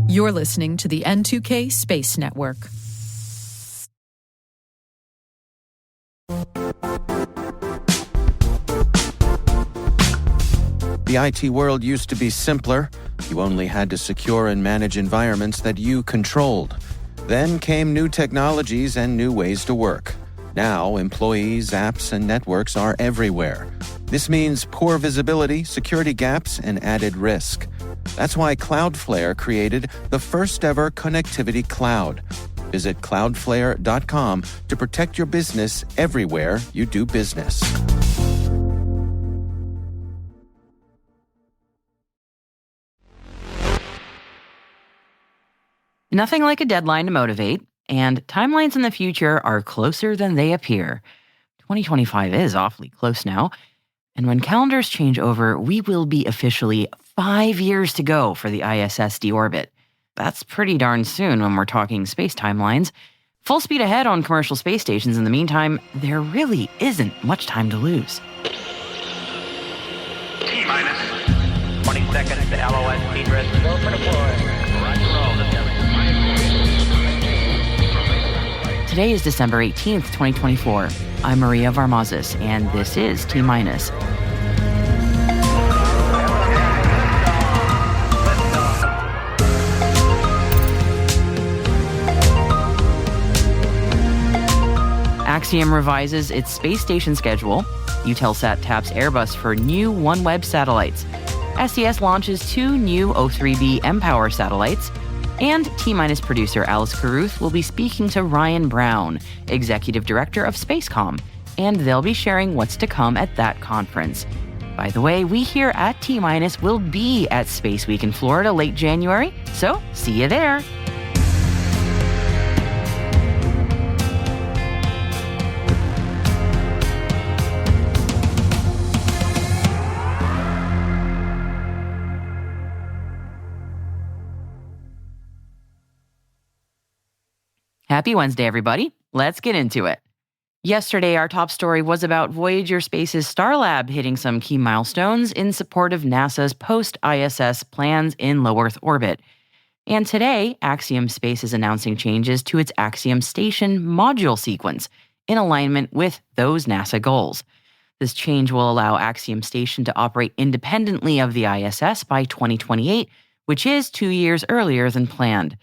You're listening to the N2K Space Network. The IT world used to be simpler. You only had to secure and manage environments that you controlled. Then came new technologies and new ways to work. Now, employees, apps, and networks are everywhere. This means poor visibility, security gaps, and added risk. That's why Cloudflare created the first-ever connectivity cloud. Visit cloudflare.com to protect your business everywhere you do business. Nothing like a deadline to motivate, and timelines in the future are closer than they appear. 2025 is awfully close now, and when calendars change over, we will be officially 5 years to go for the ISS deorbit. That's pretty darn soon when we're talking space timelines. Full speed ahead on commercial space stations in the meantime, there really isn't much time to lose. T-minus 20 seconds to LOS speed rest to go for deploy. Roger roll, Discovery. Today is December 18th, 2024. I'm Maria Varmazis, and this is T-minus. Axiom revises its space station schedule. Eutelsat taps Airbus for new OneWeb satellites. SES launches 2 new O3b mPOWER satellites. And T-minus producer Alice Carruth will be speaking to Ryan Brown, Executive Director of SpaceCom, and they'll be sharing what's to come at that conference. By the way, we here at T-minus will be at Space Week in Florida late January, so see you there. Happy Wednesday, everybody. Let's get into it. Yesterday, our top story was about Voyager Space's Starlab hitting some key milestones in support of NASA's post-ISS plans in low Earth orbit. And today, Axiom Space is announcing changes to its Axiom Station module sequence in alignment with those NASA goals. This change will allow Axiom Station to operate independently of the ISS by 2028, which is 2 years earlier than planned.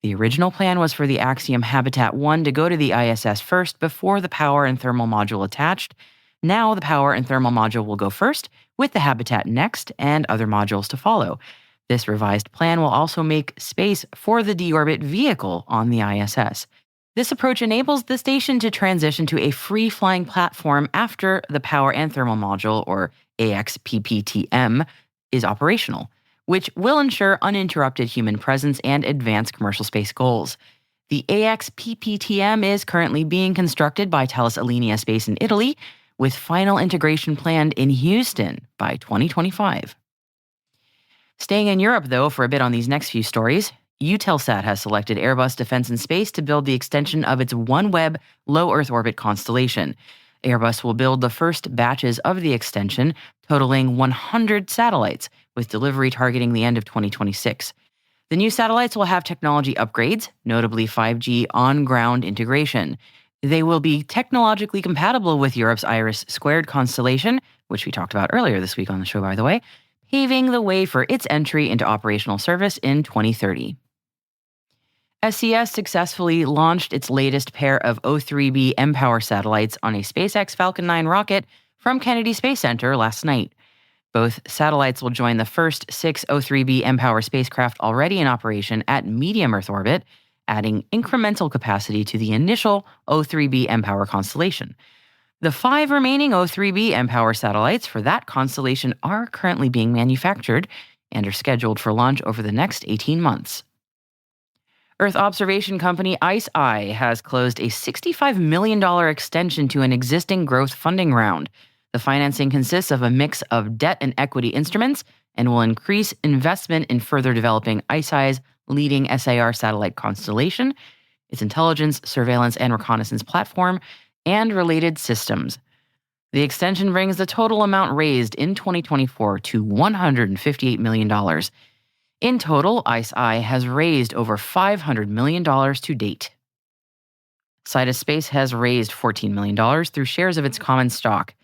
The original plan was for the Axiom Habitat 1 to go to the ISS first before the power and thermal module attached. Now the power and thermal module will go first, with the Habitat next, and other modules to follow. This revised plan will also make space for the deorbit vehicle on the ISS. This approach enables the station to transition to a free-flying platform after the power and thermal module, or AXPPTM, is operational, which will ensure uninterrupted human presence and advance commercial space goals. The AXPPTM is currently being constructed by Thales Alenia Space in Italy, with final integration planned in Houston by 2025. Staying in Europe, though, for a bit on these next few stories, Eutelsat has selected Airbus Defence and Space to build the extension of its OneWeb low Earth orbit constellation. Airbus will build the first batches of the extension, totaling 100 satellites, with delivery targeting the end of 2026. The new satellites will have technology upgrades, notably 5G on-ground integration. They will be technologically compatible with Europe's IRIS² constellation, which we talked about earlier this week on the show, by the way, paving the way for its entry into operational service in 2030. SES successfully launched its latest pair of O3b mPOWER satellites on a SpaceX Falcon 9 rocket from Kennedy Space Center last night. Both satellites will join the first 6 O3b mPOWER spacecraft already in operation at medium Earth orbit, adding incremental capacity to the initial O3b mPOWER constellation. The 5 remaining O3b mPOWER satellites for that constellation are currently being manufactured and are scheduled for launch over the next 18 months. Earth observation company ICEYE has closed a $65 million extension to an existing growth funding round. The financing consists of a mix of debt and equity instruments and will increase investment in further developing ICEYE's leading SAR satellite constellation, its intelligence, surveillance, and reconnaissance platform, and related systems. The extension brings the total amount raised in 2024 to $158 million. In total, ICEYE has raised over $500 million to date. Sidus Space has raised $14 million through shares of its common stock.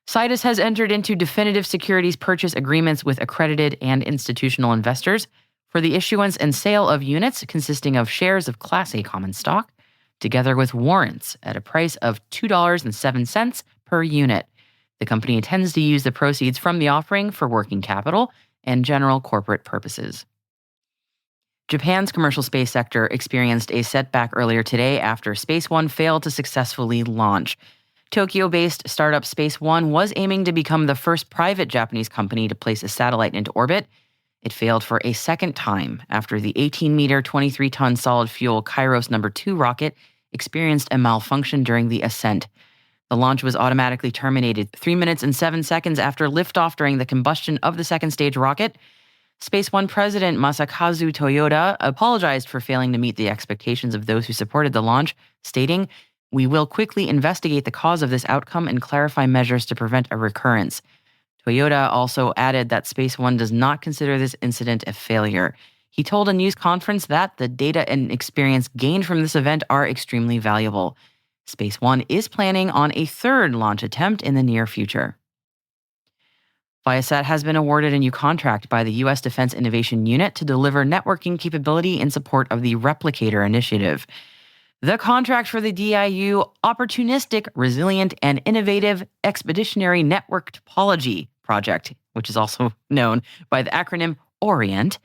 Sidus has entered into definitive securities purchase agreements with accredited and institutional investors for the issuance and sale of units consisting of shares of Class A common stock, together with warrants at a price of $2.07 per unit. The company intends to use the proceeds from the offering for working capital and general corporate purposes. Japan's commercial space sector experienced a setback earlier today after Space One failed to successfully launch. Tokyo-based startup Space One was aiming to become the first private Japanese company to place a satellite into orbit. It failed for a second time after the 18-meter, 23-ton solid-fuel Kairos No. 2 rocket experienced a malfunction during the ascent. The launch was automatically terminated 3 minutes and 7 seconds after liftoff during the combustion of the second-stage rocket. Space One President Masakazu Toyoda apologized for failing to meet the expectations of those who supported the launch, stating, "We will quickly investigate the cause of this outcome and clarify measures to prevent a recurrence." Toyoda also added that Space One does not consider this incident a failure. He told a news conference that the data and experience gained from this event are extremely valuable. Space One is planning on a third launch attempt in the near future. Viasat has been awarded a new contract by the U.S. Defense Innovation Unit to deliver networking capability in support of the Replicator initiative. The contract for the DIU Opportunistic, Resilient, and Innovative Expeditionary Network Topology project, which is also known by the acronym ORIENT,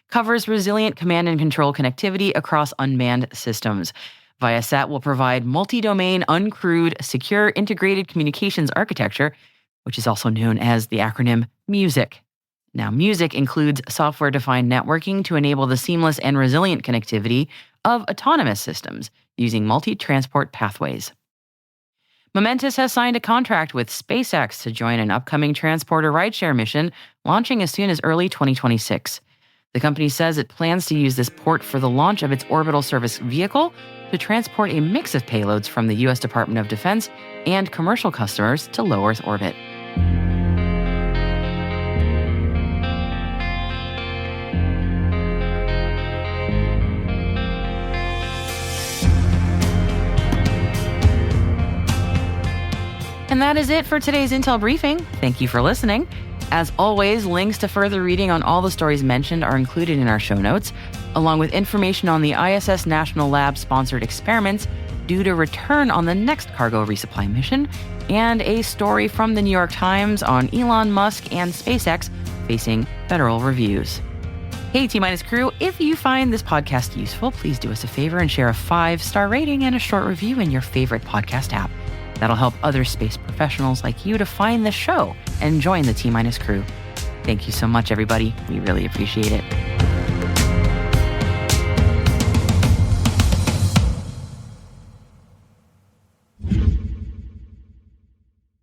covers resilient command and control connectivity across unmanned systems. Viasat will provide multi-domain, uncrewed, secure integrated communications architecture, which is also known as the acronym MUSIC. Now, MUSIC includes software-defined networking to enable the seamless and resilient connectivity of autonomous systems using multi-transport pathways. Momentus has signed a contract with SpaceX to join an upcoming transporter rideshare mission launching as soon as early 2026. The company says it plans to use this port for the launch of its orbital service vehicle to transport a mix of payloads from the U.S. Department of Defense and commercial customers to low Earth orbit. And that is it for today's Intel Briefing. Thank you for listening. As always, links to further reading on all the stories mentioned are included in our show notes, along with information on the ISS National Lab-sponsored experiments due to return on the next cargo resupply mission, and a story from the New York Times on Elon Musk and SpaceX facing federal reviews. Hey, T-Minus crew, if you find this podcast useful, please do us a favor and share a 5-star rating and a short review in your favorite podcast app. That'll help other space professionals like you to find the show and join the T-Minus crew. Thank you so much, everybody. We really appreciate it.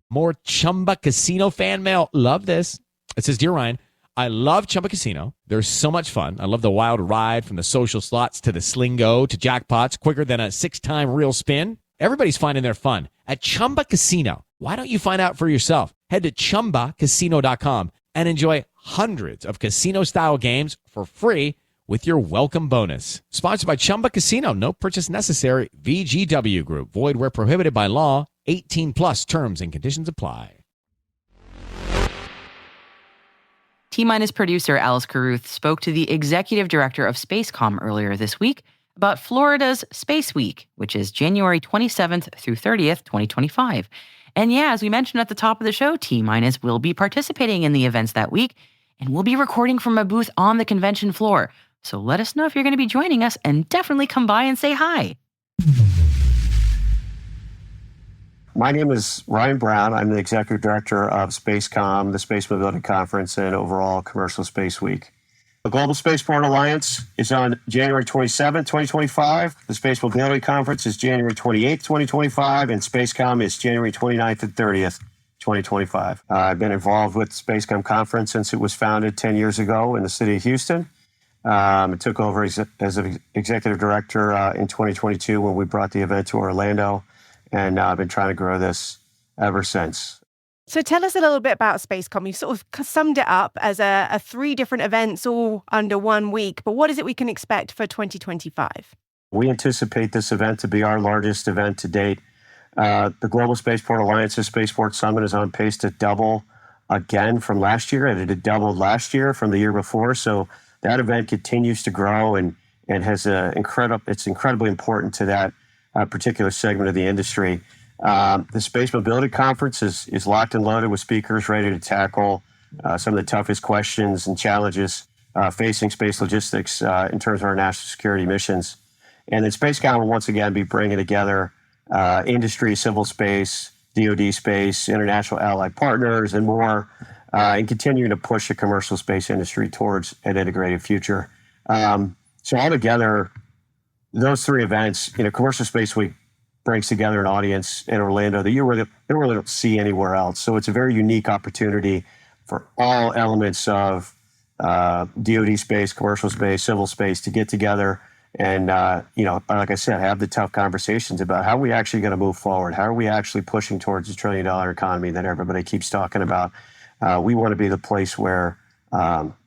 More Chumba Casino fan mail. Love this. It says, "Dear Ryan, I love Chumba Casino. There's so much fun. I love the wild ride from the social slots to the Slingo to jackpots quicker than a 6-time real spin. Everybody's finding their fun at Chumba Casino. Why don't you find out for yourself? Head to ChumbaCasino.com and enjoy hundreds of casino-style games for free with your welcome bonus. Sponsored by Chumba Casino. No purchase necessary. VGW Group. Void where prohibited by law. 18+ terms and conditions apply. T-Minus producer Alice Carruth spoke to the Executive Director of SpaceCom earlier this week about Florida's Space Week, which is January 27th through 30th, 2025. And yeah, as we mentioned at the top of the show, T-Minus will be participating in the events that week, and we'll be recording from a booth on the convention floor. So let us know if you're going to be joining us, and definitely come by and say hi. My name is Ryan Brown. I'm the Executive Director of SpaceCom, the Space Mobility Conference, and overall Commercial Space Week. The Global Spaceport Alliance is on January 27, 2025. The Space Mobility Conference is January 28, 2025, and SpaceCom is January 29th and 30th, 2025. I've been involved with the SpaceCom conference since it was founded 10 years ago in the city of Houston. I took over as an executive director in 2022 when we brought the event to Orlando, and I've been trying to grow this ever since. So tell us a little bit about SpaceCom. You sort of summed it up as a 3 different events all under 1 week, but what is it we can expect for 2025? We anticipate this event to be our largest event to date. The Global Spaceport Alliance's Spaceport Summit is on pace to double again from last year, and it had doubled last year from the year before. So that event continues to grow and has it's incredibly important to that particular segment of the industry. The Space Mobility Conference is locked and loaded with speakers ready to tackle some of the toughest questions and challenges facing space logistics in terms of our national security missions. And then SpaceCom will once again be bringing together industry, civil space, DoD space, international allied partners, and more, and continuing to push the commercial space industry towards an integrated future. So altogether, those 3 events, Commercial Space Week brings together an audience in Orlando that you really don't see anywhere else. So it's a very unique opportunity for all elements of DoD space, commercial space, civil space to get together and, like I said, have the tough conversations about how are we actually going to move forward? How are we actually pushing towards the $1 trillion economy that everybody keeps talking about? We want to be the place where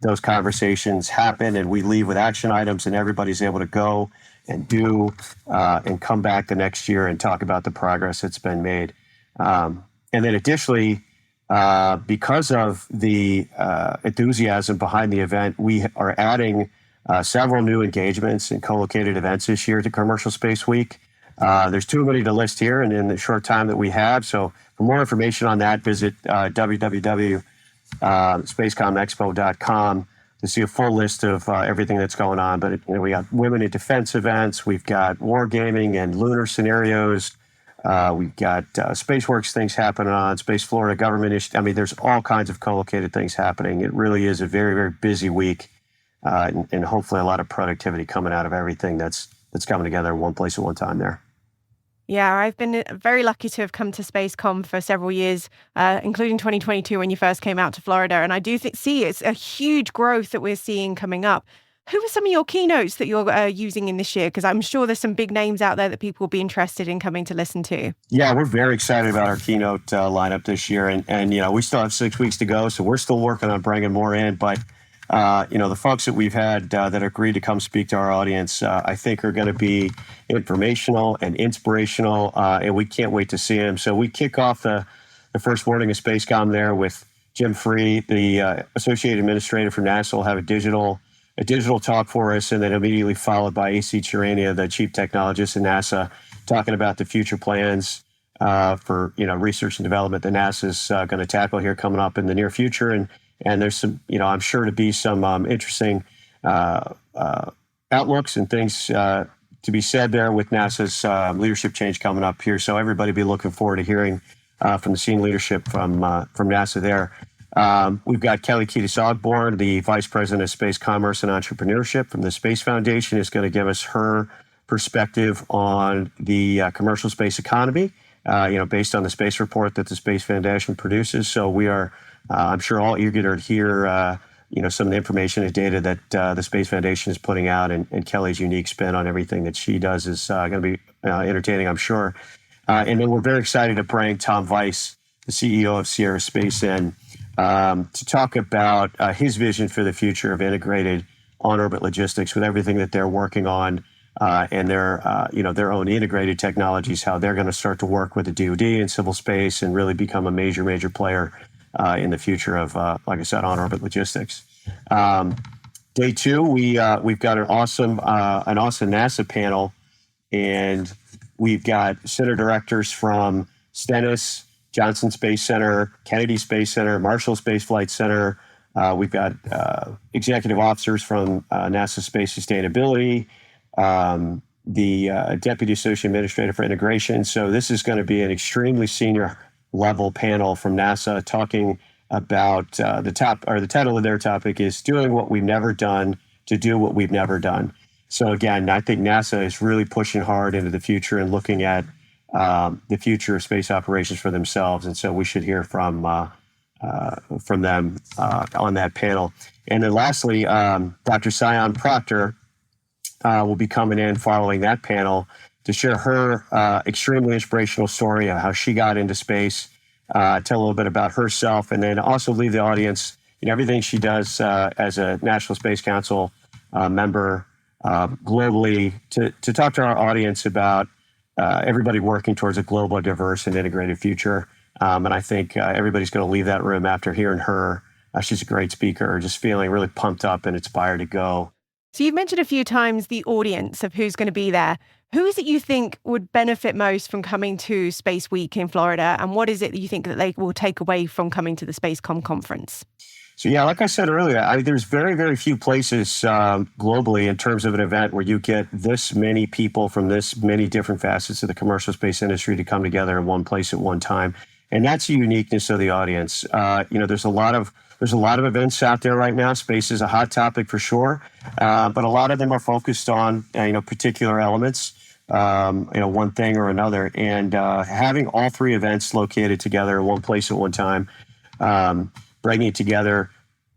those conversations happen and we leave with action items and everybody's able to go and do and come back the next year and talk about the progress that's been made. And then additionally, because of the enthusiasm behind the event, we are adding several new engagements and co-located events this year to Commercial Space Week. There's too many to list here and in the short time that we have. So for more information on that, visit www.spacecomexpo.com to see a full list of everything that's going on. But we got women in defense events, we've got wargaming and lunar scenarios, we've got SpaceWorks things happening on Space Florida government issue. I mean, there's all kinds of co-located things happening. It really is a very, very busy week. And hopefully a lot of productivity coming out of everything that's coming together in one place at one time there. Yeah, I've been very lucky to have come to SpaceCom for several years, including 2022 when you first came out to Florida. And I do see it's a huge growth that we're seeing coming up. Who are some of your keynotes that you're using in this year? Because I'm sure there's some big names out there that people will be interested in coming to listen to. Yeah, we're very excited about our keynote lineup this year. And we still have 6 weeks to go, so we're still working on bringing more in. But the folks that we've had that agreed to come speak to our audience, I think are going to be informational and inspirational, and we can't wait to see them. So we kick off the first morning of SpaceCom there with Jim Free, the Associate Administrator for NASA, will have a digital talk for us, and then immediately followed by AC Chirania, the Chief Technologist at NASA, talking about the future plans for research and development that NASA's going to tackle here coming up in the near future. And there's some, I'm sure to be some interesting outlooks and things to be said there with NASA's leadership change coming up here. So everybody be looking forward to hearing from the senior leadership from NASA there. We've got Kelly Keatis-Ogborn, the Vice President of Space Commerce and Entrepreneurship from the Space Foundation, is going to give us her perspective on the commercial space economy, based on the space report that the Space Foundation produces. So we are I'm sure all eager to hear, some of the information and data that the Space Foundation is putting out, and Kelly's unique spin on everything that she does is going to be entertaining, I'm sure. And then we're very excited to bring Tom Weiss, the CEO of Sierra Space, in to talk about his vision for the future of integrated on-orbit logistics with everything that they're working on and their own integrated technologies, how they're going to start to work with the DoD and civil space and really become a major player in the future of, like I said, on-orbit logistics. Day 2, we've got an awesome NASA panel, and we've got center directors from Stennis, Johnson Space Center, Kennedy Space Center, Marshall Space Flight Center. We've got executive officers from NASA Space Sustainability, the Deputy Associate Administrator for Integration. So this is going to be an extremely senior level panel from NASA talking about the title of their topic is Doing What We've Never Done to Do What We've Never Done. So again, I think NASA is really pushing hard into the future and looking at the future of space operations for themselves. And so we should hear from them on that panel. And then lastly, Dr. Sion Proctor will be coming in following that panel to share her extremely inspirational story of how she got into space, tell a little bit about herself, and then also leave the audience, everything she does as a National Space Council member globally to talk to our audience about everybody working towards a global, diverse, and integrated future. And I think everybody's going to leave that room after hearing her. She's a great speaker, just feeling really pumped up and inspired to go. So you've mentioned a few times the audience of who's going to be there. Who is it you think would benefit most from coming to Space Week in Florida? And what is it that you think that they will take away from coming to the SpaceCom conference? So yeah, like I said earlier, there's very, very few places globally in terms of an event where you get this many people from this many different facets of the commercial space industry to come together in one place at one time. And that's the uniqueness of the audience. There's a lot of events out there right now. Space is a hot topic for sure, but a lot of them are focused on particular elements, one thing or another. And having all three events located together in one place at one time, bringing together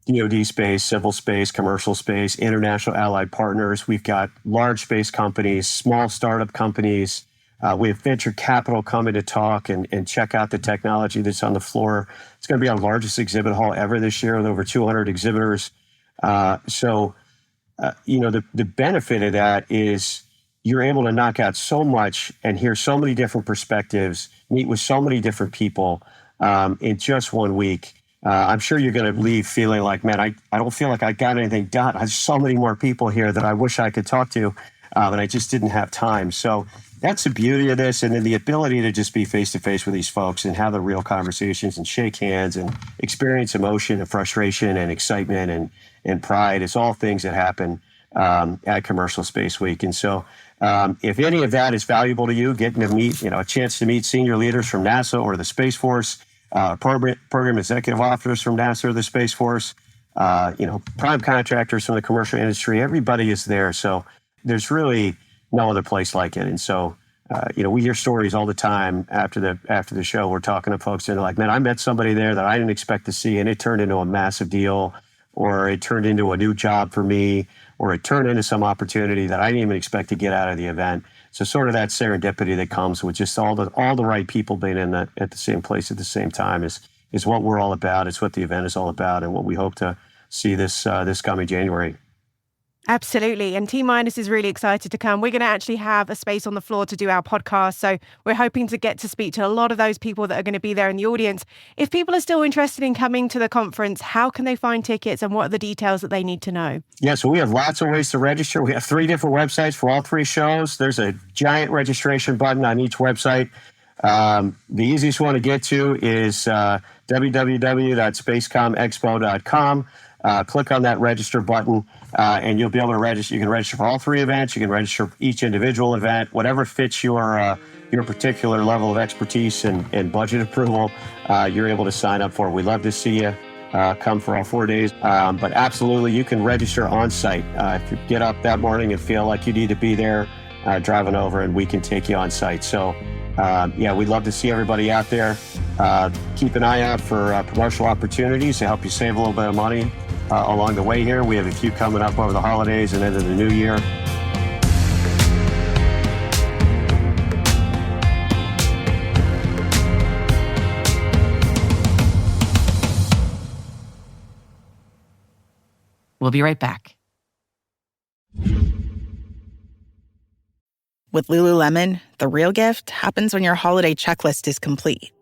DoD space, civil space, commercial space, international allied partners. We've got large space companies, small startup companies. We have venture capital coming to talk and check out the technology that's on the floor. It's going to be our largest exhibit hall ever this year with over 200 exhibitors. The benefit of that is you're able to knock out so much and hear so many different perspectives, meet with so many different people in just 1 week. I'm sure you're going to leave feeling like, man, I don't feel like I got anything done. There's so many more people here that I wish I could talk to, but I just didn't have time. So that's the beauty of this. And then the ability to just be face-to-face with these folks and have the real conversations and shake hands and experience emotion and frustration and excitement and pride. It's all things that happen at Commercial Space Week. And so if any of that is valuable to you, getting to meet, a chance to meet senior leaders from NASA or the Space Force, program executive officers from NASA or the Space Force, prime contractors from the commercial industry, everybody is there. So there's really no other place like it. And so, we hear stories all the time after the show. We're talking to folks and they're like, man, I met somebody there that I didn't expect to see, and it turned into a massive deal, or it turned into a new job for me, or it turned into some opportunity that I didn't even expect to get out of the event. So sort of that serendipity that comes with just all the right people being at the same place at the same time is what we're all about. It's what the event is all about, and what we hope to see this coming January. Absolutely. And T-Minus is really excited to come. We're going to actually have a space on the floor to do our podcast. So we're hoping to get to speak to a lot of those people that are going to be there in the audience. If people are still interested in coming to the conference, how can they find tickets and what are the details that they need to know? Yeah, so we have lots of ways to register. We have 3 different websites for all 3 shows. There's a giant registration button on each website. The easiest one to get to is www.spacecomexpo.com. Click on that register button, and you'll be able to register. You can register for all 3 events. You can register for each individual event, whatever fits your particular level of expertise and budget approval. You're able to sign up for. We'd love to see you come for all 4 days. But absolutely, you can register on site. If you get up that morning and feel like you need to be there, driving over, and we can take you on site. So, we'd love to see everybody out there. Keep an eye out for promotional opportunities to help you save a little bit of money along the way here. We have a few coming up over the holidays and into the new year. We'll be right back. With Lululemon, the real gift happens when your holiday checklist is complete.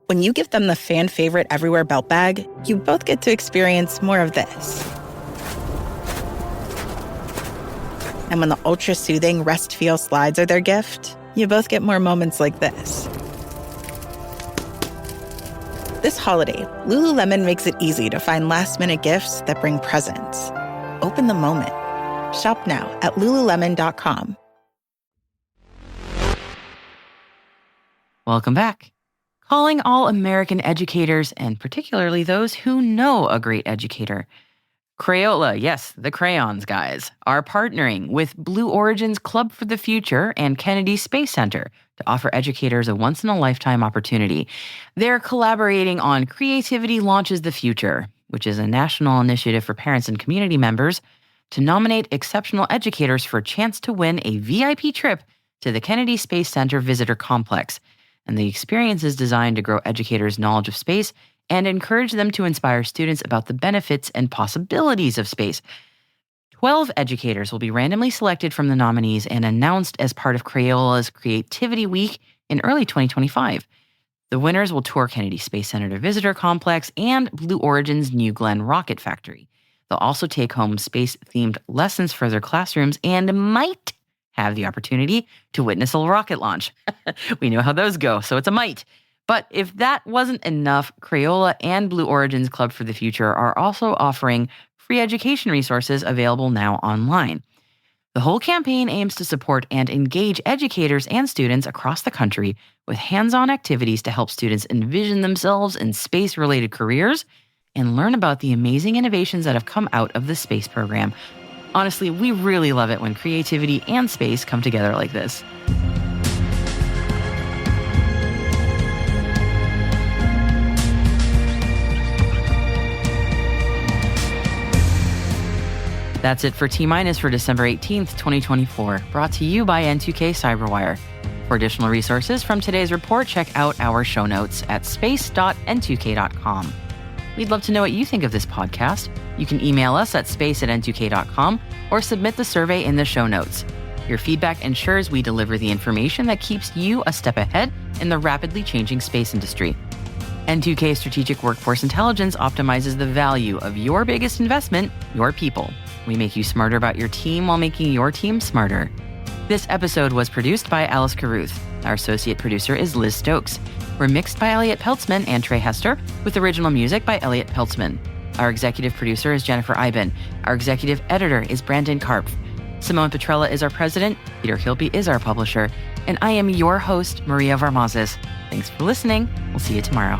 When you give them the fan-favorite Everywhere belt bag, you both get to experience more of this. And when the ultra-soothing Rest Feel slides are their gift, you both get more moments like this. This holiday, Lululemon makes it easy to find last-minute gifts that bring presents. Open the moment. Shop now at Lululemon.com. Welcome back. Calling all American educators, and particularly those who know a great educator. Crayola, yes, the crayons guys, are partnering with Blue Origin's Club for the Future and Kennedy Space Center to offer educators a once-in-a-lifetime opportunity. They're collaborating on Creativity Launches the Future, which is a national initiative for parents and community members to nominate exceptional educators for a chance to win a VIP trip to the Kennedy Space Center Visitor Complex. and the experience is designed to grow educators' knowledge of space and encourage them to inspire students about the benefits and possibilities of space. 12 educators will be randomly selected from the nominees and announced as part of Crayola's Creativity Week in early 2025. The winners will tour Kennedy Space Center Visitor Complex and Blue Origin's New Glenn Rocket Factory. They'll also take home space-themed lessons for their classrooms and might have the opportunity to witness a rocket launch. We know how those go, so it's a might. But if that wasn't enough, Crayola and Blue Origin's Club for the Future are also offering free education resources available now online. The whole campaign aims to support and engage educators and students across the country with hands-on activities to help students envision themselves in space-related careers and learn about the amazing innovations that have come out of the space program. Honestly, we really love it when creativity and space come together like this. That's it for T-Minus for December 18th, 2024, brought to you by N2K Cyberwire. For additional resources from today's report, check out our show notes at space.n2k.com. We'd love to know what you think of this podcast. You can email us at space@n2k.com or submit the survey in the show notes. Your feedback ensures we deliver the information that keeps you a step ahead in the rapidly changing space industry. N2K Strategic Workforce Intelligence optimizes the value of your biggest investment, your people. We make you smarter about your team while making your team smarter. This episode was produced by Alice Carruth. Our associate producer is Liz Stokes. We're mixed by Elliot Peltzman and Trey Hester, with original music by Elliot Peltzman. Our executive producer is Jennifer Eiben. Our executive editor is Brandon Karpf. Simone Petrella is our president. Peter Hilpe is our publisher. And I am your host, Maria Varmazes. Thanks for listening. We'll see you tomorrow.